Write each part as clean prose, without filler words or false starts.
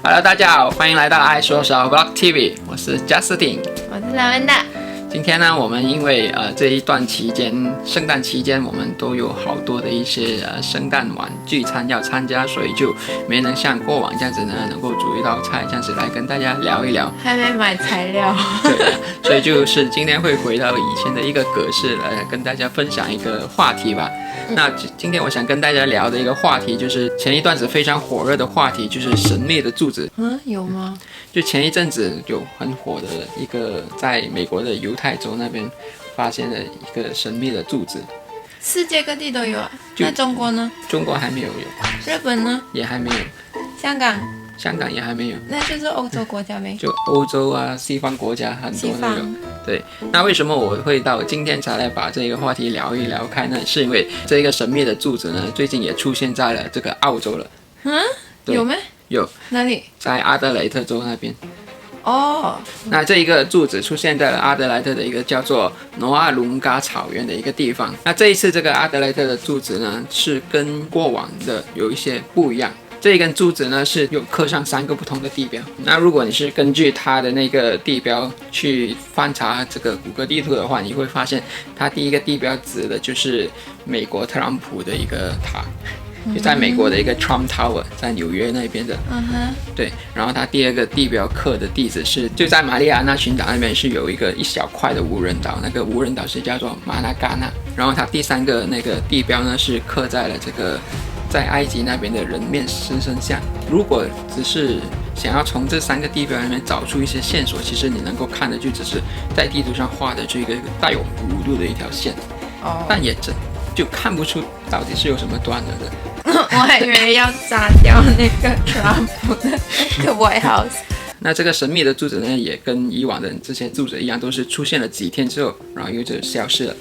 Hello， 大家好，欢迎来到爱说少 Vlog TV， 我是 Justin， 我是拉文达。今天呢，我们因为这一段期间，圣诞期间，我们都有好多的一些圣诞晚聚餐要参加，所以就没能像过往这样子呢，能够煮一道菜这样子来跟大家聊一聊。还没买材料。对，所以就是今天会回到以前的一个格式来跟大家分享一个话题吧。那今天我想跟大家聊的一个话题，就是前一段子非常火热的话题，就是神秘的柱子。有吗？就前一阵子有很火的一个在美国的犹太州那边发现的一个神秘的柱子。世界各地都有啊。那中国呢？中国还没有。日本呢？也还没有。香港？香港也还没有。那就是欧洲国家呗。就欧洲啊，西方国家很多都有。对，那为什么我会到今天才来把这个话题聊一聊开呢？是因为这个神秘的柱子呢，最近也出现在了这个澳洲了。有没？有。哪里？在阿德莱特州那边。那这一个柱子出现在了阿德莱特的一个叫做诺阿隆嘎草原的一个地方。那这一次这个阿德莱特的柱子呢，是跟过往的有一些不一样。这一根柱子呢是有刻上3个不同的地标。那如果你是根据它的那个地标去翻查这个谷歌地图的话，你会发现它第一个地标指的就是美国特朗普的一个塔。就在美国的一个 Trump Tower， 在纽约那边的。对，然后它第二个地标刻的地址是就在马里亚纳群岛那边是有一小块的无人岛，那个无人岛是叫做马拉嘎纳。然后它第3个那个地标呢是刻在了这个在埃及那边的人面狮身像。如果只是想要从这3个地标里面找出一些线索，其实你能够看的就只是在地图上画的这个带有弧度的一条线，但也就看不出到底是有什么端倪的。我还以为要炸掉那个 Trump 的那个 White House。那这个神秘的柱子呢，也跟以往的这些柱子一样，都是出现了几天之后，然后又就消失了。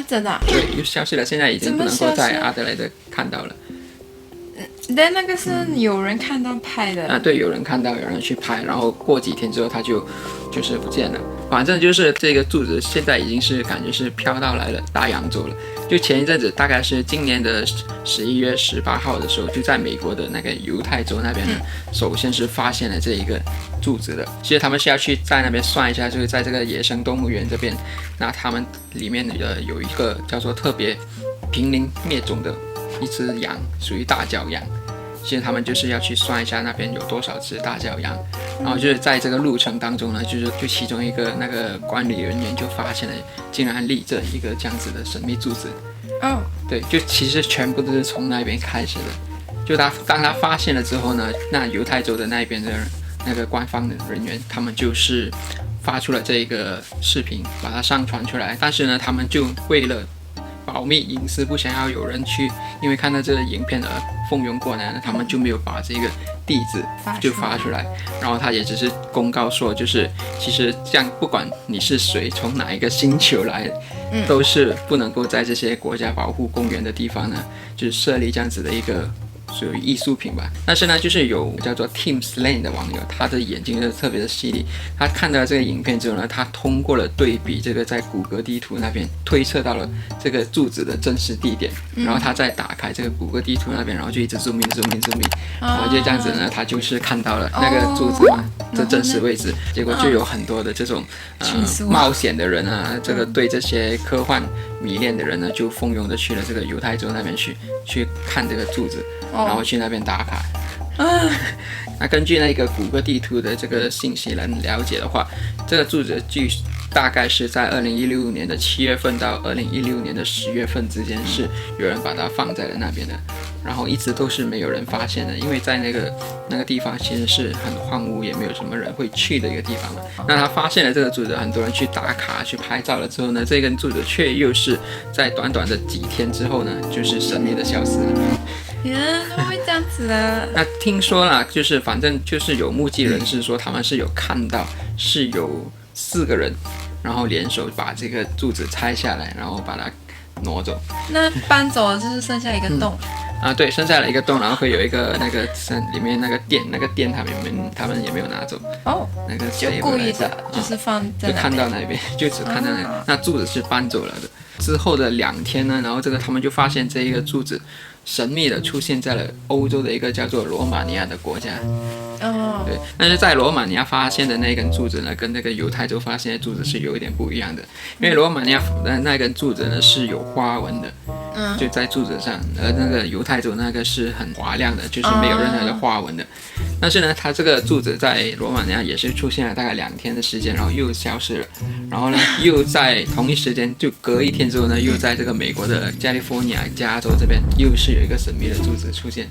真的？对，又消失了，现在已经不能够在阿德莱德看到了。但那个是有人看到拍的。对，有人看到，有人去拍，然后过几天之后，它就是不见了。反正就是这个柱子现在已经是感觉是飘到来了大洋洲了。就前一阵子，大概是今年的11月18号的时候，就在美国的那个犹太州那边呢，首先是发现了这一个柱子的。其实他们是要去在那边算一下，就是在这个野生动物园这边，那他们里面有一个叫做特别濒临灭种的一只羊，属于大角羊。其实他们就是要去算一下那边有多少只大角羊，然后就是在这个路程当中呢，就其中一个那个管理人员就发现了，竟然立着一个这样子的神秘柱子。对，就其实全部都是从那边开始的。就当他发现了之后呢，那犹太州的那边的那个官方的人员，他们就是发出了这个视频，把它上传出来。但是呢，他们就为了保密隐私，不想要有人去因为看到这个影片而蜂拥过来呢，他们就没有把这个地址就发出来。然后他也只是公告说，就是其实这样不管你是谁，从哪一个星球来，都是不能够在这些国家保护公园的地方呢，就是设立这样子的一个属于艺术品吧。但是呢，就是有叫做 Tim Slane 的网友，他的眼睛就特别的犀利。他看到这个影片之后呢，他通过了对比这个在谷歌地图那边推测到了这个柱子的真实地点，然后他再打开这个谷歌地图那边，然后就一直 zoom in，然后就这样子呢，他就是看到了那个柱子嘛，这真实位置。结果就有很多的这种冒险的人啊，这个对这些科幻迷恋的人呢，就蜂拥的去了这个犹太州那边去看这个柱子。然后去那边打卡。那根据那个谷歌地图的这个信息来了解的话，这个柱子大概是在2016年的7月份到2016年的10月份之间，是有人把它放在了那边的，然后一直都是没有人发现的，因为在那个地方其实是很荒芜，也没有什么人会去的一个地方嘛。那他发现了这个柱子，很多人去打卡去拍照了之后呢，这根柱子却又是在短短的几天之后呢，就是神秘的消失了。怎么会这样子呢？那听说啦，就是反正就是有目击人士说，他们是有看到是有4个人，然后联手把这个柱子拆下来，然后把它挪走。那搬走了就是剩下一个洞。对，剩下了一个洞，然后会有一个那个里面那个电他们也没有拿走。那个就故意的，就是放在就看到那边，就只看到那柱子是搬走了的。之后的2天呢，然后他们就发现这一个柱子神秘的出现在了欧洲的一个叫做罗马尼亚的国家。哦，对，但是在罗马尼亚发现的那根柱子呢，跟那个犹太州发现的柱子是有一点不一样的，因为罗马尼亚的那根柱子呢是有花纹的，就在柱子上，而那个犹太州那个是很华亮的，就是没有任何的花纹的。但是呢，它这个柱子在罗马尼亚也是出现了大概2天的时间，然后又消失了，然后呢，又在同一时间就隔1天之后呢，又在这个美国的加利福尼亚、加州这边又是有一个神秘的柱子出现，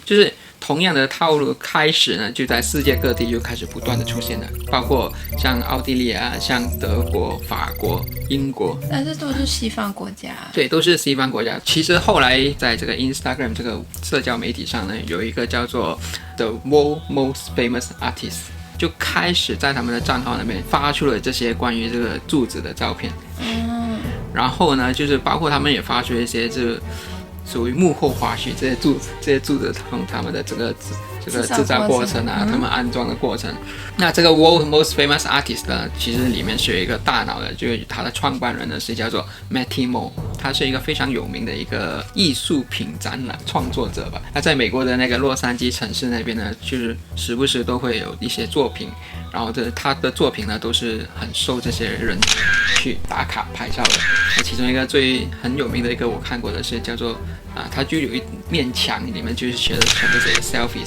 就是同样的套路开始呢，就在世界各地就开始不断的出现了，包括像奥地利啊、像德国、法国、英国，但是都是西方国家。对，都是西方国家。其实后来在这个 Instagram 这个社交媒体上呢，有一个叫做 The World Most Famous Artist， 就开始在他们的账号那边发出了这些关于这个柱子的照片。然后呢，就是包括他们也发出一些这属于幕后花絮，这些柱子他们的整个这个制造过程啊，他们安装的过程。那这个 World Most Famous Artist 呢，其实里面是有一个大脑的，就是他的创办人呢是叫做 Matty Moore， 他是一个非常有名的一个艺术品展览创作者吧。他在美国的那个洛杉矶城市那边呢，就是时不时都会有一些作品，然后他的作品呢都是很受这些人去打卡拍照的。那其中一个很有名的一个我看过的是叫做它就有一面墙，里面就是写的全部写 selfie，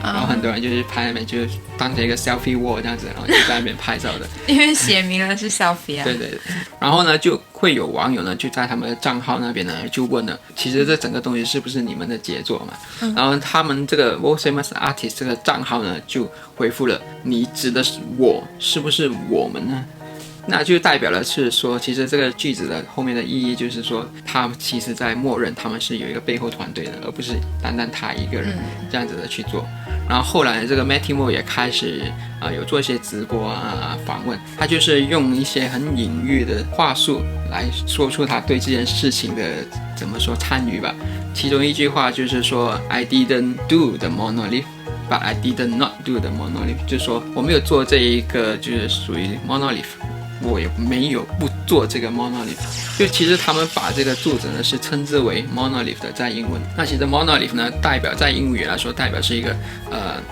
然后很多人就是拍那边就是当成一个 selfie wall 这样子，然后就在那边拍照的，因为写明了是 selfie 啊。对，然后呢就会有网友呢就在他们的账号那边呢就问了，其实这整个东西是不是你们的杰作嘛？然后他们这个 World Famous Artist 这个账号呢就回复了，你指的是我是不是我们呢？那就代表了是说，其实这个句子的后面的意义就是说，他其实在默认他们是有一个背后团队的，而不是单单他一个人这样子的去做。然后后来这个 Matty Moore 也开始有做一些直播访问，他就是用一些很隐喻的话术来说出他对这件事情的怎么说参与吧。其中一句话就是说 I didn't do the monolith。But I did not do the monolith， 就是说我没有做这一个就是属于 monolith， 我也没有不做这个 monolith。就其实他们把这个柱子呢是称之为 monolith 的，在英文。那其实 monolith 呢代表在英语来说代表是一个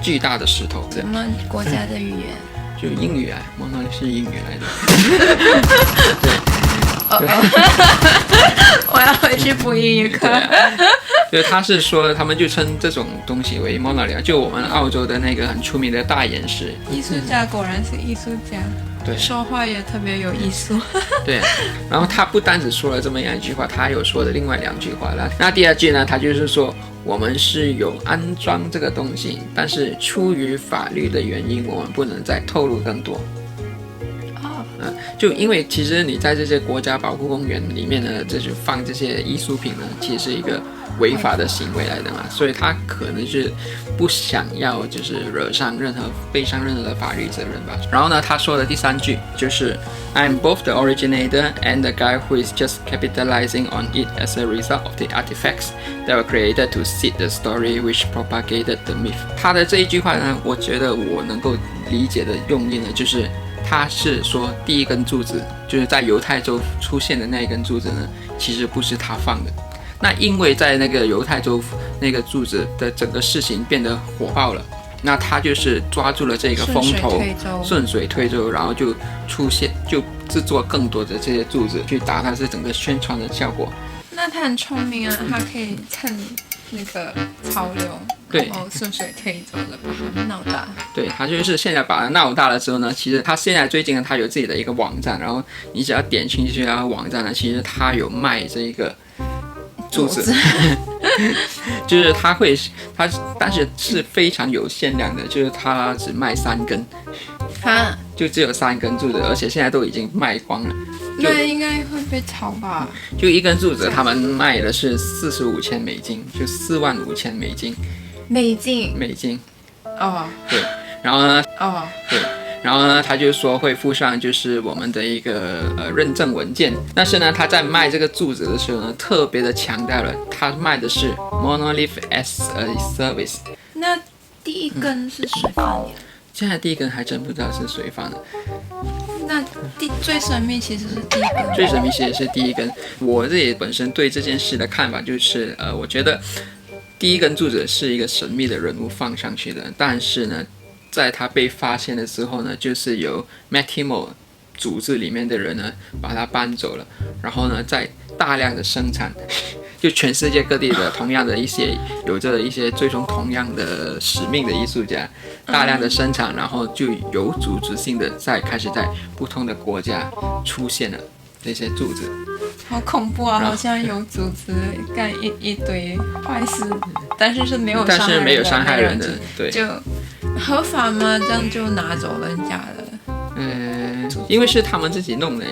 巨大的石头。什么国家的语言？就英语啊 ，monolith 是英语来的。对。我要回去补英语课。就是他是说，他们就称这种东西为 monolith， 就我们澳洲的那个很出名的大岩石。艺术家果然是艺术家，对，说话也特别有艺术。对，然后他不单只说了这么样一句话，他还有说的另外2句话了。那第2句呢，他就是说，我们是有安装这个东西，但是出于法律的原因，我们不能再透露更多。就因为其实你在这些国家保护公园里面呢，就是放这些艺术品呢，其实是一个违法的行为来的嘛，所以他可能是不想要就是背上任何的法律责任吧。然后呢，他说的第3句就是 I'm both the originator and the guy who is just capitalizing on it as a result of the artifacts that were created to seed the story which propagated the myth。他的这一句话呢，我觉得我能够理解的用意呢，就是他是说第一根柱子就是在犹太州出现的那一根柱子呢，其实不是他放的。那因为在那个犹太州那个柱子的整个事情变得火爆了，那他就是抓住了这个风头，顺水推舟，然后就制作更多的这些柱子，去达到这整个宣传的效果。那他很聪明啊，他可以趁那个潮流，对，顺水推舟的把它闹大。对，他就是现在把它闹大了之后呢，其实他现在最近呢，他有自己的一个网站，然后你只要点进去他的网站呢，其实他有卖这一个柱子，就是但是是非常有限量的，就是他只卖3根，就只有3根柱子，而且现在都已经卖光了。那应该会被炒吧？就一根柱子，他们卖的是45,000美金，就45000美金。美金。哦。对，然后呢？哦。对。然后呢，他就说会附上就是我们的一个认证文件，但是呢，他在卖这个柱子的时候呢，特别的强调了，他卖的是 monolith as a service。那第一根是谁放的？现在第一根还真不知道是谁放的。那最神秘其实是第一根，最神秘其实是第一根。我自己本身对这件事的看法就是，我觉得第一根柱子是一个神秘的人物放上去的，但是呢，在他被发现的时候呢，就是由 Mattimo 组织里面的人呢把它搬走了，然后呢，在大量的生产。就全世界各地的同样的一些有着一些最终同样的使命的艺术家，大量的生产，然后就有组织性的开始在不同的国家出现了这些柱子。好恐怖啊！好像有组织干一堆坏事，但是没有伤害人的，对，就合法吗？这样就拿走人家的。因为是他们自己弄的呀，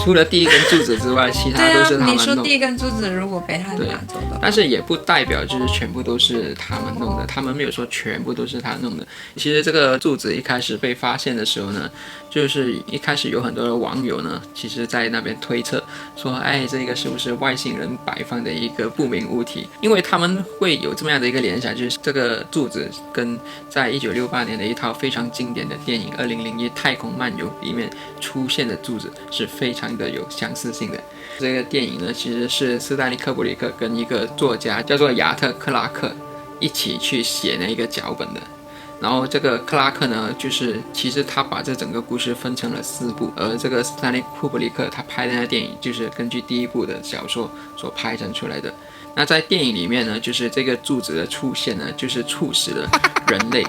除了第一根柱子之外，其他都是他们弄的。你说第一根柱子如果被他拿走的话，但是也不代表就是全部都是他们弄的，他们没有说全部都是他弄的。其实这个柱子一开始被发现的时候呢，就是一开始有很多的网友呢，其实在那边推测说，哎，这个是不是外星人摆放的一个不明物体？因为他们会有这么样的一个联想，就是这个柱子跟在1968年的一套非常经典的电影《2001太空漫游》里面出现的柱子是非常的有相似性的。这个电影呢，其实是斯丹利·科布里克跟一个作家叫做亚特·克拉克一起去写那一个脚本的。然后这个克拉克呢，就是其实他把这整个故事分成了4部，而这个斯丹利·库布里克他拍的那电影就是根据第1部的小说所拍成出来的。那在电影里面呢，就是这个柱子的出现呢，就是促使了人类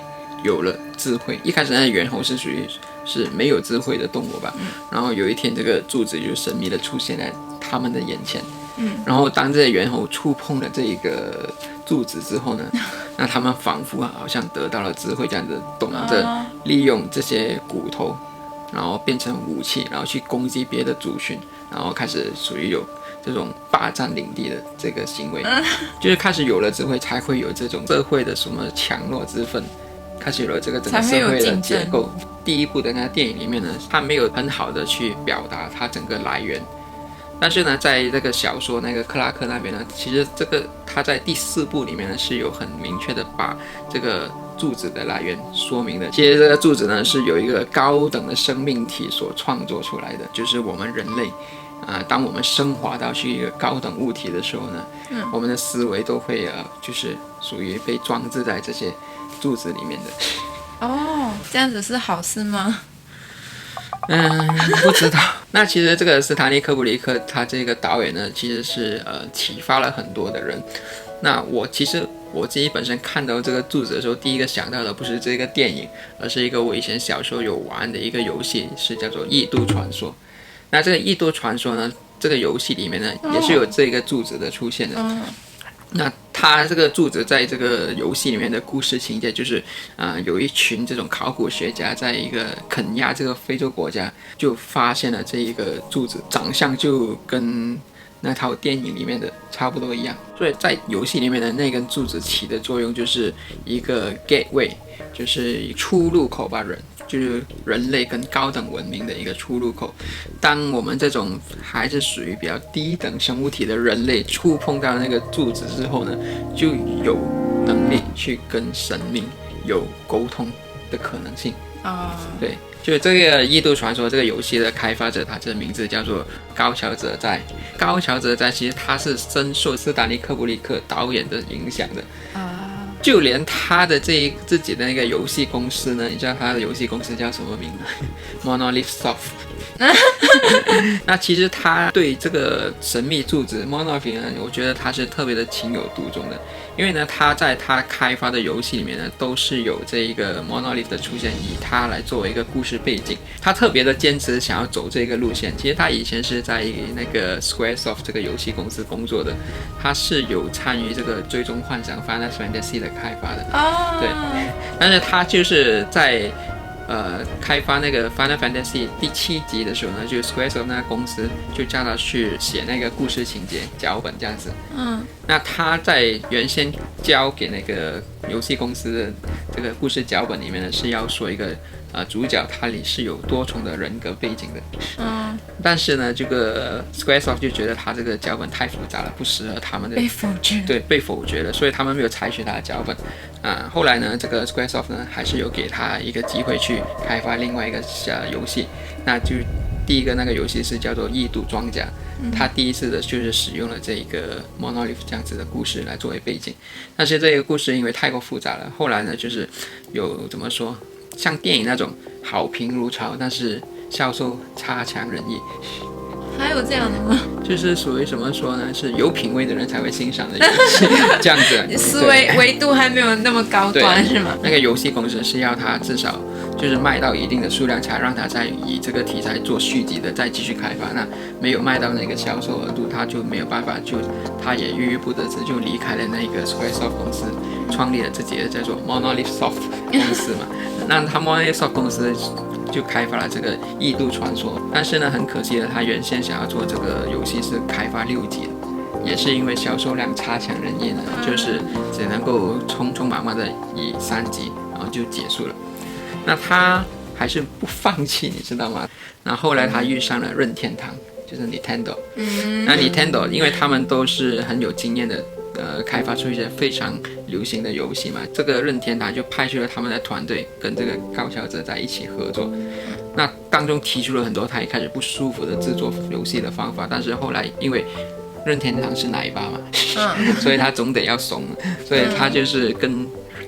有了智慧。一开始那猿猴是属于是没有智慧的动物吧，然后有一天这个柱子就神秘的出现在他们的眼前，然后当这些猿猴触碰了这一个柱子之后呢，那他们仿佛好像得到了智慧，这样子懂得利用这些骨头，然后变成武器，然后去攻击别的族群，然后开始属于有这种霸占领地的这个行为，就是开始有了智慧，才会有这种社会的什么强弱之分。开始有了这个整个社会的结构。第1部的那个电影里面呢，它没有很好的去表达它整个来源，但是呢，在这个小说那个克拉克那边呢，其实这个他在第4部里面呢是有很明确的把这个柱子的来源说明的。其实这个柱子呢是有一个高等的生命体所创作出来的，就是我们人类。当我们升华到去一个高等物体的时候呢，我们的思维都会就是属于被装置在这些柱子里面的。哦，这样子是好事吗？不知道。那其实这个斯坦利·科布里克他这个导演呢，其实是启发了很多的人。那我自己本身看到这个柱子的时候，第一个想到的不是这个电影，而是一个我以前小时候有玩的一个游戏，是叫做《异度传说》。那这个《异度传说》呢，这个游戏里面呢，也是有这个柱子的出现的。那它这个柱子在这个游戏里面的故事情节就是，有一群这种考古学家在一个肯亚这个非洲国家就发现了这一个柱子，长相就跟那套电影里面的差不多一样。所以在游戏里面的那根柱子起的作用就是一个 gateway， 就是出入口吧，就是人类跟高等文明的一个出入口。当我们这种还是属于比较低等生物体的人类触碰到那个柱子之后呢，就有能力去跟神明有沟通的可能性。对，就是这个《异度传说》这个游戏的开发者，他这个名字叫做高桥哲哉。高桥哲哉其实他是深受斯坦利·科布里克导演的影响的。就连他的自己的那个游戏公司呢，你知道他的游戏公司叫什么名吗？Monolith Soft。那其实他对这个神秘柱子 Monolith 呢，我觉得他是特别的情有独钟的，因为呢，他在他开发的游戏里面呢，都是有这一个 Monolith 的出现，以他来作为一个故事背景。他特别的坚持想要走这个路线。其实他以前是在那个 Squaresoft 这个游戏公司工作的，他是有参与这个最终幻想 Final Fantasy 的开发的。对，但是他就是在开发那个 Final Fantasy 第7集的时候呢，就 Squaresoft 那个公司就叫他去写那个故事情节脚本这样子。那他在原先交给那个游戏公司的这个故事脚本里面呢，是要说一个主角他里是有多重的人格背景的。但是呢，这个 Squaresoft 就觉得他这个脚本太复杂了，不适合他们的，被否决。对，被否决了，所以他们没有采取他的脚本。后来呢，这个 Squaresoft 呢，还是有给他一个机会去去开发另外一个游戏，那就第一个那个游戏是叫做《异度装甲》，他第一次的就是使用了这个 Monolith 这样子的故事来作为背景，但是这个故事因为太过复杂了，后来呢就是有怎么说，像电影那种好评如潮，但是销售差强人意。还有这样的吗？就是属于什么说呢？是有品味的人才会欣赏的游戏，这样子。思维度还没有那么高端是吗？那个游戏公司是要它至少就是卖到一定的数量，才让它再以这个题材做续集的，再继续开发。那没有卖到那个销售额度，他就没有办法，他也郁郁不得志，就离开了那个 Squaresoft 公司，创立了自己的叫做 Monolith Soft 公司嘛。那他 Monolith Soft 公司就开发了这个《异度传说》，但是呢，很可惜的，他原先想要做这个游戏是开发6集的，也是因为销售量差强人意呢，就是只能够匆匆忙忙的以3集，然后就结束了。那他还是不放弃，你知道吗？然后后来他遇上了任天堂，就是 Nintendo。那 Nintendo 因为他们都是很有经验的。开发出一些非常流行的游戏嘛，这个任天堂就派去了他们的团队跟这个高桥者在一起合作，那当中提出了很多他一开始不舒服的制作游戏的方法，但是后来因为任天堂是奶爸嘛，所以他总得要怂，所以他就是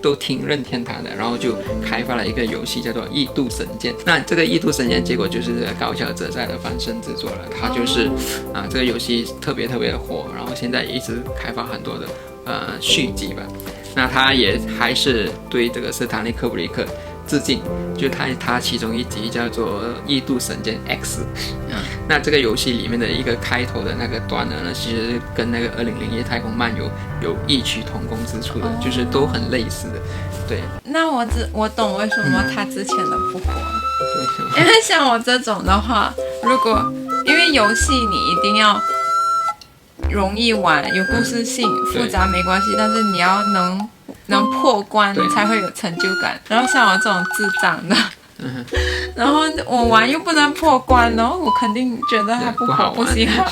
都听任天堂的，然后就开发了一个游戏叫做《异度神剑》。那这个《异度神剑》结果就是高桥哲在的翻身之作了。他就是这个游戏特别的火，然后现在也一直开发很多的续集吧。那他也还是对这个斯坦利·科布里克致敬，就他其中一集叫做《异度神剑 X》。那这个游戏里面的一个开头的那个段呢，其实跟那个2001太空漫游有异曲同工之处的，就是都很类似的。对，那我懂为什么他之前的不火，对，因为像我这种的话，因为游戏你一定要容易玩，有故事性，复杂没关系，但是你要能破关才会有成就感。然后像我这种智障的，然后我玩又不能破关，然后我肯定觉得它不好，不喜欢。